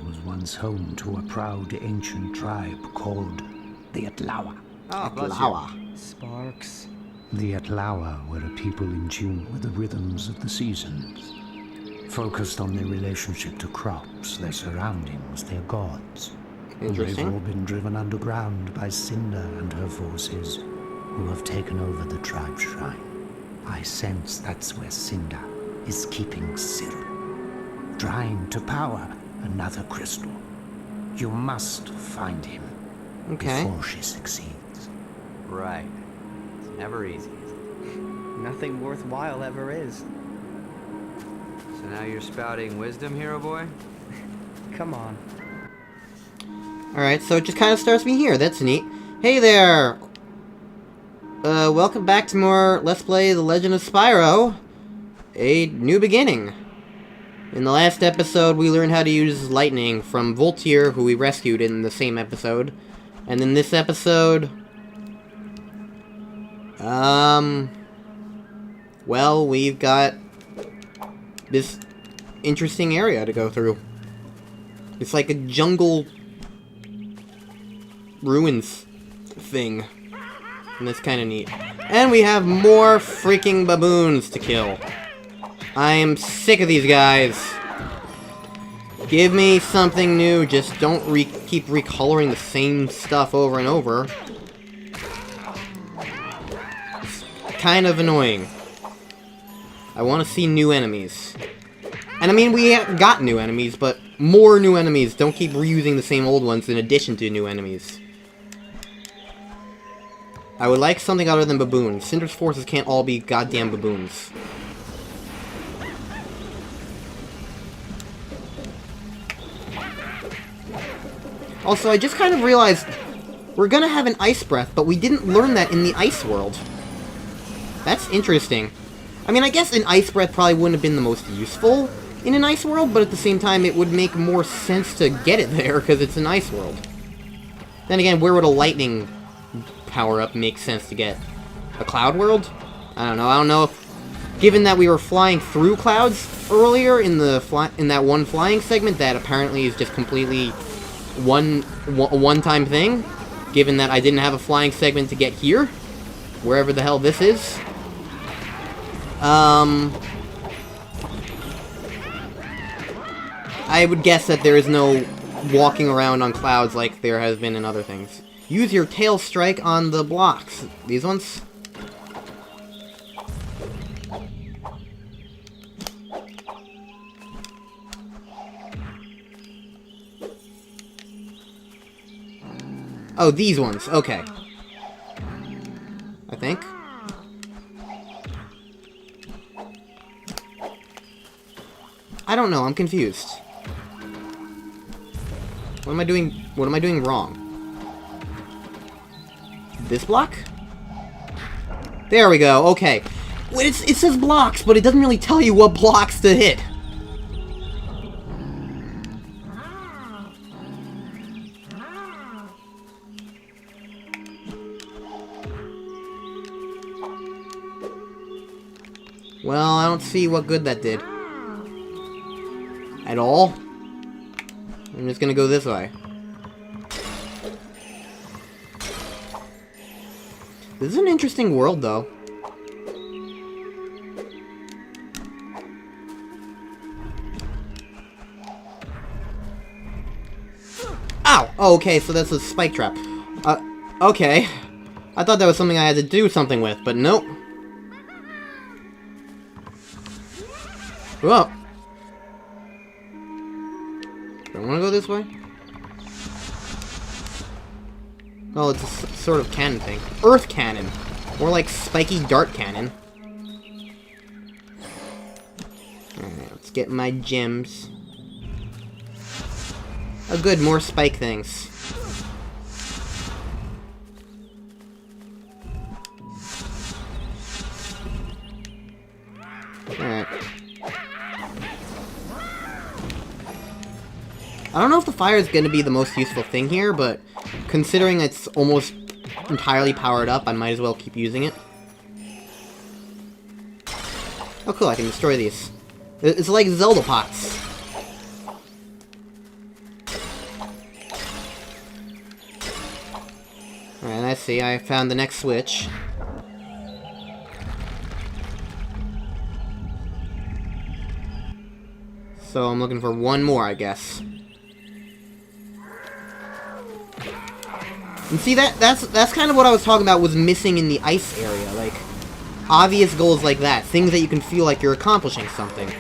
was once home to a proud ancient tribe called the Atlawa. Sparks. The Atlawa were a people in tune with the rhythms of the seasons, focused on their relationship to crops, their surroundings, their gods. They've all been driven underground by Cinder and her forces, who have taken over the tribe shrine. I sense that's where Cinder is keeping Cyril, trying to power another crystal. You must find him before she succeeds. Right. It's never easy. Nothing worthwhile ever is. So now you're spouting wisdom, hero boy? Come on. Alright, so it just kind of starts me here. That's neat. Hey there! Welcome back to more Let's Play The Legend of Spyro. A New Beginning. In the last episode, we learned how to use lightning from Voltier, who we rescued in the same episode. And in this episode... well, we've got this interesting area to go through. It's like a jungle ruins thing. And that's kind of neat. And we have more freaking baboons to kill. I am sick of these guys. Give me something new. Just don't keep recoloring the same stuff over and over. It's kind of annoying. I want to see new enemies. And I mean, we have got new enemies, but more new enemies. Don't keep reusing the same old ones in addition to new enemies. I would like something other than baboons. Cinder's forces can't all be goddamn baboons. Also, I just kind of realized we're gonna have an ice breath, but we didn't learn that in the ice world. That's interesting. I mean, I guess an ice breath probably wouldn't have been the most useful in an ice world, but at the same time, it would make more sense to get it there, because it's an ice world. Then again, where would a lightning power-up make sense to get? A cloud world? I don't know. I don't know if, given that we were flying through clouds earlier in that one flying segment that apparently is just completely a one-time thing, given that I didn't have a flying segment to get here, wherever the hell this is. I would guess that there is no walking around on clouds like there has been in other things. Use your tail strike on the blocks. These ones? Oh, these ones. Okay. I think. I don't know. I'm confused. What am I doing? What am I doing wrong? This block? There we go. Okay. It says blocks, but it doesn't really tell you what blocks to hit. Well, I don't see what good that did. At all? I'm just gonna go this way. This is an interesting world, though. Ow! Oh, okay, so that's a spike trap. Okay. I thought that was something I had to do something with, but nope. Whoa. Do I want to go this way? Oh, it's a sort of cannon thing. Earth cannon! More like spiky dart cannon. Alright, let's get my gems. Oh good, more spike things. Alright. I don't know if the fire is going to be the most useful thing here, but considering it's almost entirely powered up, I might as well keep using it. Oh cool, I can destroy these. It's like Zelda pots. see, I found the next switch. So I'm looking for one more, I guess. And see, that's kind of what I was talking about was missing in the ice area, like, obvious goals like that, things that you can feel like you're accomplishing something.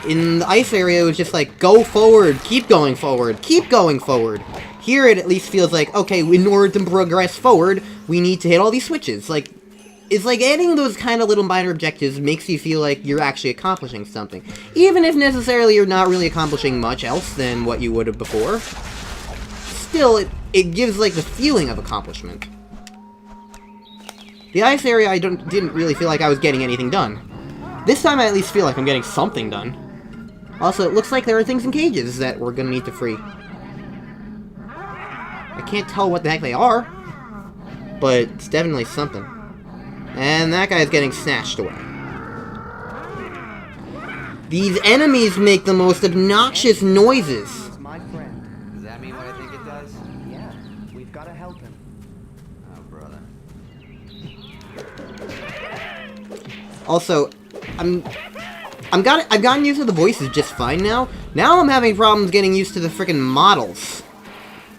In the ice area, it was just like, go forward, keep going forward, keep going forward. Here, it at least feels like, okay, in order to progress forward, we need to hit all these switches. Like, it's like adding those kind of little minor objectives makes you feel like you're actually accomplishing something. Even if necessarily you're not really accomplishing much else than what you would have before. Still, it gives, like, the feeling of accomplishment. The ice area, I didn't really feel like I was getting anything done. This time I at least feel like I'm getting something done. Also, it looks like there are things in cages that we're gonna need to free. I can't tell what the heck they are, but it's definitely something. And that guy's getting snatched away. These enemies make the most obnoxious noises. He's my friend. Does that mean what I think it does? Yeah, we've got to help him. Oh, brother. Also, I've gotten used to the voices just fine now. Now I'm having problems getting used to the frickin' models.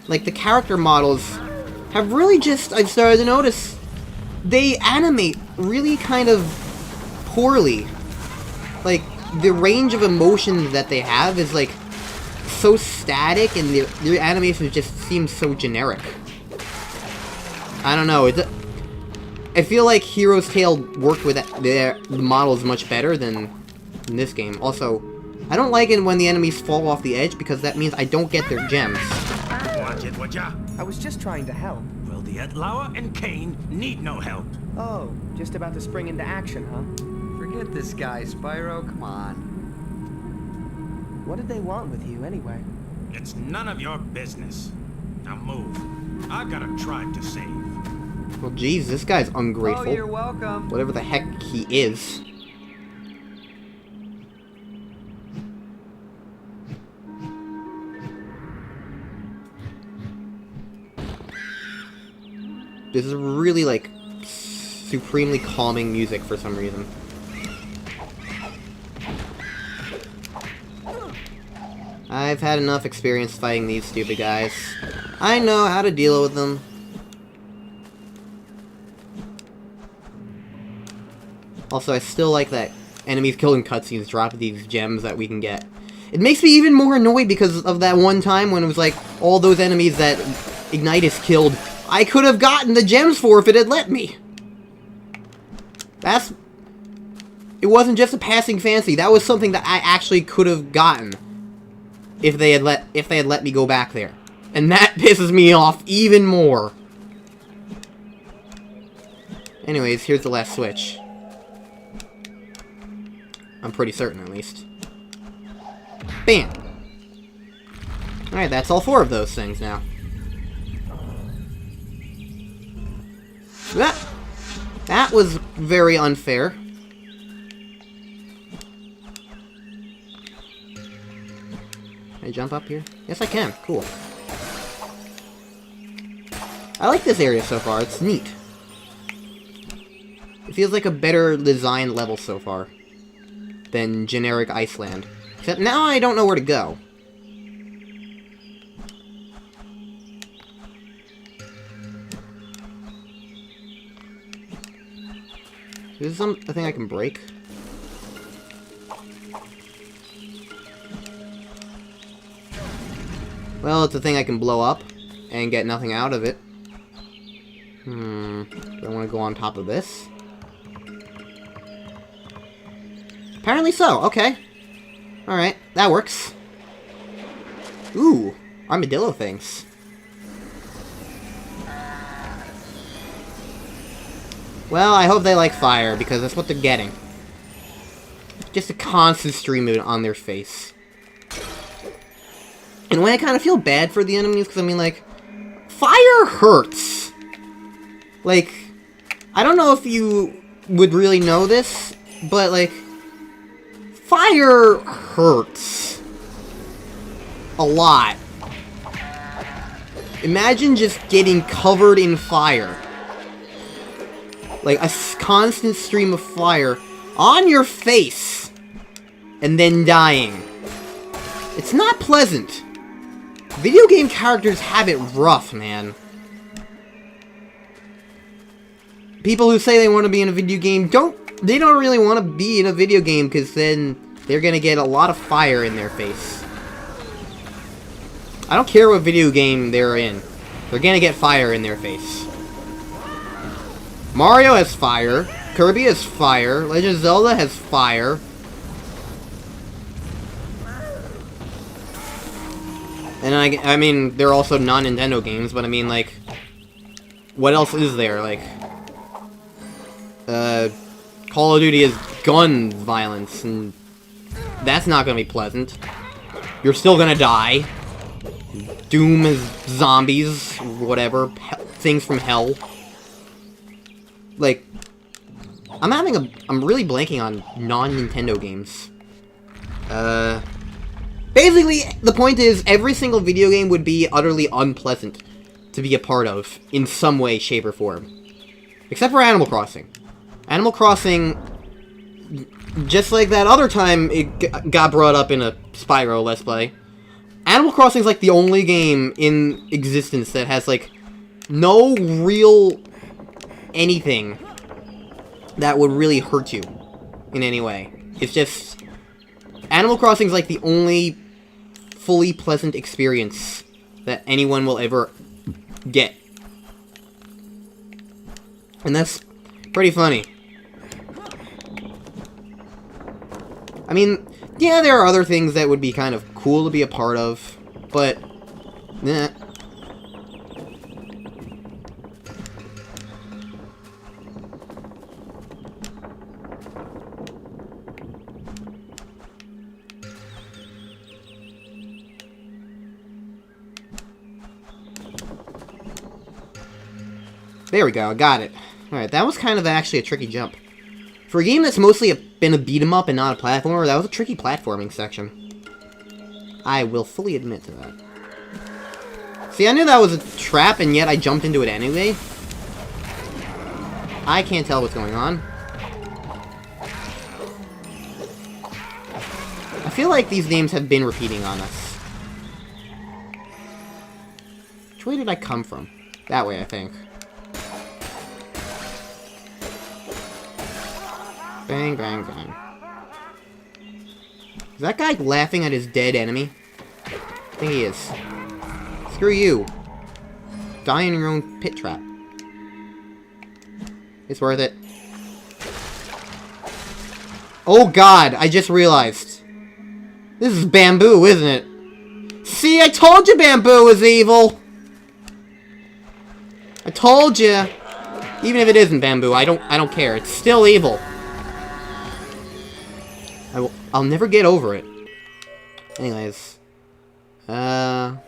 Like, the character models have really just, I've started to notice, they animate really kind of poorly. Like, the range of emotions that they have is, like, so static, and their animations just seem so generic. I don't know, I feel like Hero's Tale worked with the models much better than in this game. Also, I don't like it when the enemies fall off the edge, because that means I don't get their gems. Watch it, would ya? I was just trying to help. Well, the Outlawer and Kane need no help. Oh, just about to spring into action, huh? Forget this guy, Spyro. Come on. What did they want with you, anyway? It's none of your business. Now move. I've got a tribe to save. Well, geez, this guy's ungrateful. Oh, you're welcome. Whatever the heck he is. This is really, like, supremely calming music for some reason. I've had enough experience fighting these stupid guys. I know how to deal with them. Also, I still like that enemies killing cutscenes drop these gems that we can get. It makes me even more annoyed because of that one time when it was like, all those enemies that Ignitus killed, I could have gotten the gems for if it had let me. It wasn't just a passing fancy, that was something that I actually could have gotten if they had let me go back there. And that pisses me off even more. Anyways, here's the last switch. I'm pretty certain, at least. Bam! Alright, that's all 4 of those things now. That was very unfair. Can I jump up here? Yes, I can. Cool. I like this area so far. It's neat. It feels like a better designed level so far than generic Iceland. Except now I don't know where to go. Is this a thing I can break? Well, it's a thing I can blow up and get nothing out of it. Do I want to go on top of this? Apparently so, okay. Alright, that works. Ooh, armadillo things. Well, I hope they like fire, because that's what they're getting. Just a constant stream of it on their face. In a way, I kind of feel bad for the enemies, because I mean, like, fire hurts! Like, I don't know if you would really know this, but, like, fire hurts. A lot. Imagine just getting covered in fire. Like, a constant stream of fire on your face, and then dying. It's not pleasant. Video game characters have it rough, man. People who say they want to be in a video game don't really want to be in a video game, because then they're gonna get a lot of fire in their face. I don't care what video game they're in. They're gonna get fire in their face. Mario has fire. Kirby has fire. Legend of Zelda has fire. And I mean, they're also non-Nintendo games, but I mean, like, what else is there? Like, Call of Duty has gun violence, and that's not gonna be pleasant. You're still gonna die. Doom is zombies, whatever, things from hell. Like, I'm really blanking on non-Nintendo games. Basically, the point is, every single video game would be utterly unpleasant to be a part of, in some way, shape, or form. Except for Animal Crossing. Animal Crossing, just like that other time it got brought up in a Spyro Let's Play, Animal Crossing is like the only game in existence that has, like, no real anything that would really hurt you in any way. It's just, Animal Crossing is like the only fully pleasant experience that anyone will ever get. And that's pretty funny. I mean, yeah, there are other things that would be kind of cool to be a part of, but, nah. There we go, got it. Alright, that was kind of actually a tricky jump. For a game that's mostly been a beat-em-up and not a platformer, that was a tricky platforming section. I will fully admit to that. See, I knew that was a trap, and yet I jumped into it anyway. I can't tell what's going on. I feel like these names have been repeating on us. Which way did I come from? That way, I think. Bang, bang, bang. Is that guy laughing at his dead enemy? I think he is. Screw you. Die in your own pit trap. It's worth it. Oh god, I just realized. This is bamboo, isn't it? See, I told you bamboo was evil! I told you! Even if it isn't bamboo, I don't care. It's still evil. I'll never get over it. Anyways. How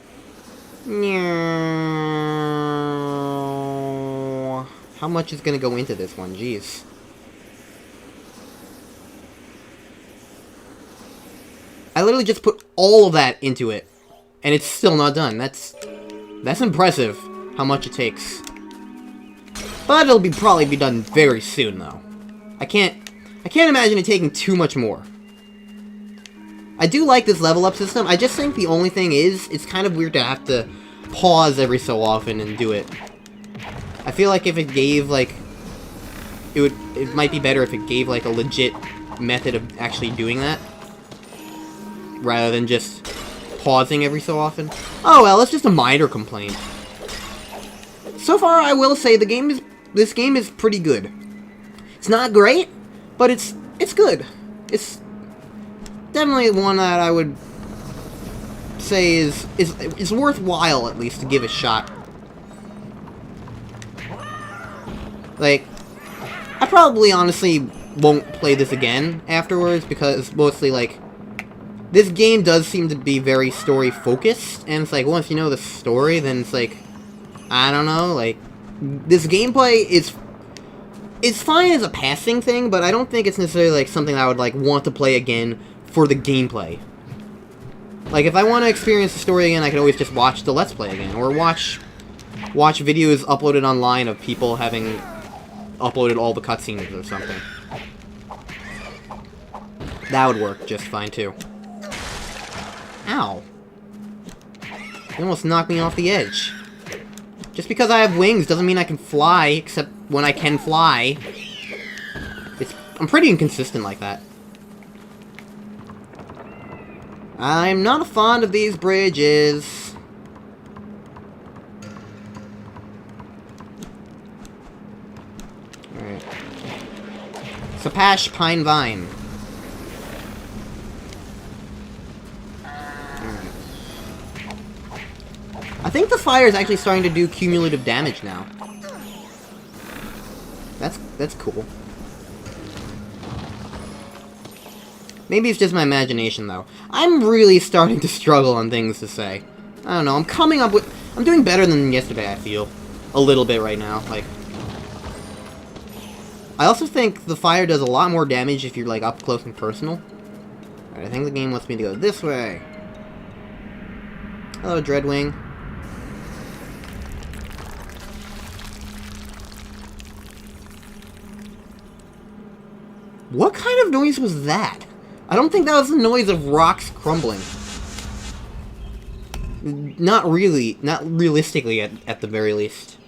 much is gonna go into this one? Jeez. I literally just put all of that into it, and it's still not done. That's impressive, how much it takes. But it'll probably be done very soon, though. I can't imagine it taking too much more. I do like this level up system. I just think the only thing is, it's kind of weird to have to pause every so often and do it. I feel like if it gave, like, it might be better if it gave, like, a legit method of actually doing that, rather than just pausing every so often. Oh well, it's just a minor complaint. So far, I will say this game is pretty good. It's not great, but it's good. It's definitely one that I would say is worthwhile, at least, to give a shot. Like, I probably honestly won't play this again afterwards, because mostly, like, this game does seem to be very story-focused, and it's like, once you know the story, then it's like, I don't know, like, this gameplay is... It's fine as a passing thing, but I don't think it's necessarily, like, something I would, like, want to play again for the gameplay. Like, if I want to experience the story again, I can always just watch the Let's Play again, or watch videos uploaded online of people having uploaded all the cutscenes or something. That would work just fine, too. Ow. You almost knocked me off the edge. Just because I have wings doesn't mean I can fly, except when I can fly. I'm pretty inconsistent like that. I'm not fond of these bridges. Alright. Sapash Pine Vine. I think the fire is actually starting to do cumulative damage now. That's cool. Maybe it's just my imagination, though. I'm really starting to struggle on things to say. I don't know, I'm doing better than yesterday, I feel. A little bit right now, like... I also think the fire does a lot more damage if you're, like, up close and personal. Alright, I think the game wants me to go this way. Hello, Dreadwing. What kind of noise was that? I don't think that was the noise of rocks crumbling. Not really. Not realistically, at the very least.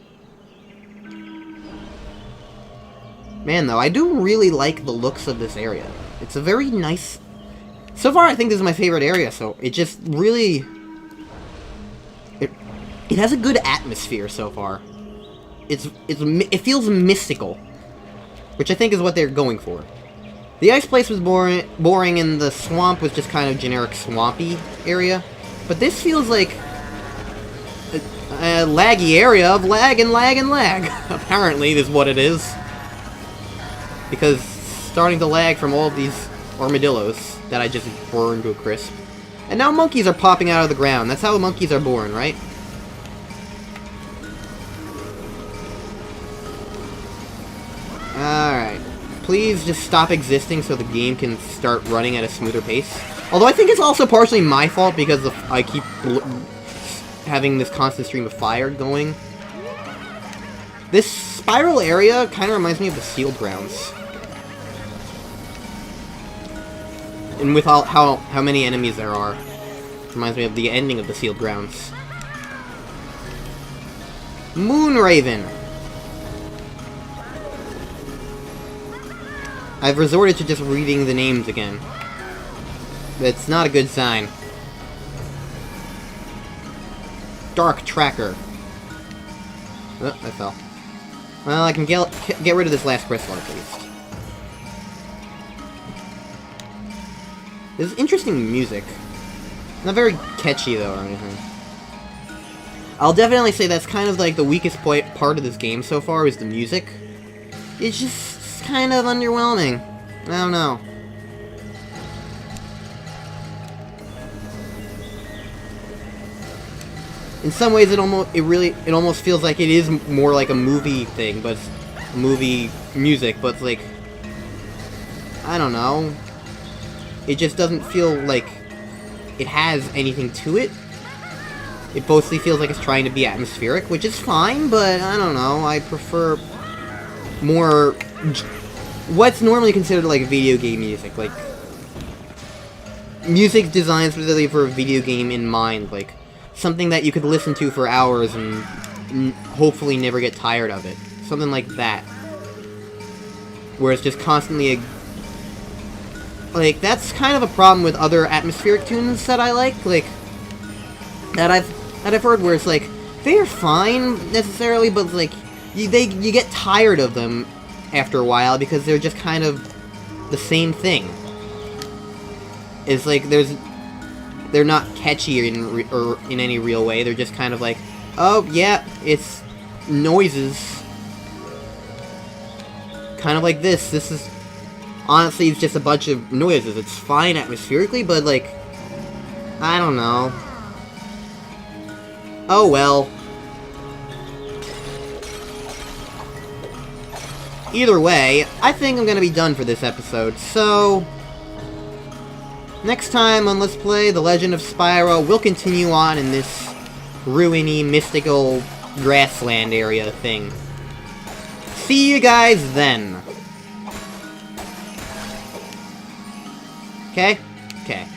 Man, though, I do really like the looks of this area. It's a very nice... So far, I think this is my favorite area, so it just really... It has a good atmosphere so far. It feels mystical. Which I think is what they're going for. The ice place was boring, and the swamp was just kind of generic swampy area. But this feels like a laggy area of lag and lag and lag. Apparently, is what it is. Because starting to lag from all of these armadillos that I just burned to a crisp. And now monkeys are popping out of the ground. That's how monkeys are born, right? Alright. Please just stop existing so the game can start running at a smoother pace. Although I think it's also partially my fault because I keep having this constant stream of fire going. This spiral area kind of reminds me of the sealed grounds. And with how many enemies there are. It reminds me of the ending of the sealed grounds. Moonraven! I've resorted to just reading the names again. That's not a good sign. Dark Tracker. Oh, I fell. Well, I can get rid of this last crystal at least. This is interesting music. Not very catchy though or anything. I'll definitely say that's kind of like the weakest part of this game so far is the music. It's just kind of underwhelming. I don't know. In some ways, it almost feels like it is more like a movie thing, but it's movie music. But it's like, I don't know. It just doesn't feel like it has anything to it. It mostly feels like it's trying to be atmospheric, which is fine. But I don't know. I prefer more what's normally considered like video game music, like music designed specifically for a video game in mind, like something that you could listen to for hours and hopefully never get tired of it. Something like that. Where it's just constantly like, that's kind of a problem with other atmospheric tunes that I like that I've heard, where it's like, they're fine necessarily, but like, you get tired of them after a while because they're just kind of the same thing. It's like they're not catchy in any real way. They're just kind of like, oh yeah, it's noises. Kind of like this. This is honestly, it's just a bunch of noises. It's fine atmospherically, but like, I don't know. Oh well. Either way, I think I'm gonna be done for this episode, so next time on Let's Play The Legend of Spyro, we'll continue on in this ruiny, mystical grassland area thing. see you guys then. Okay? Okay.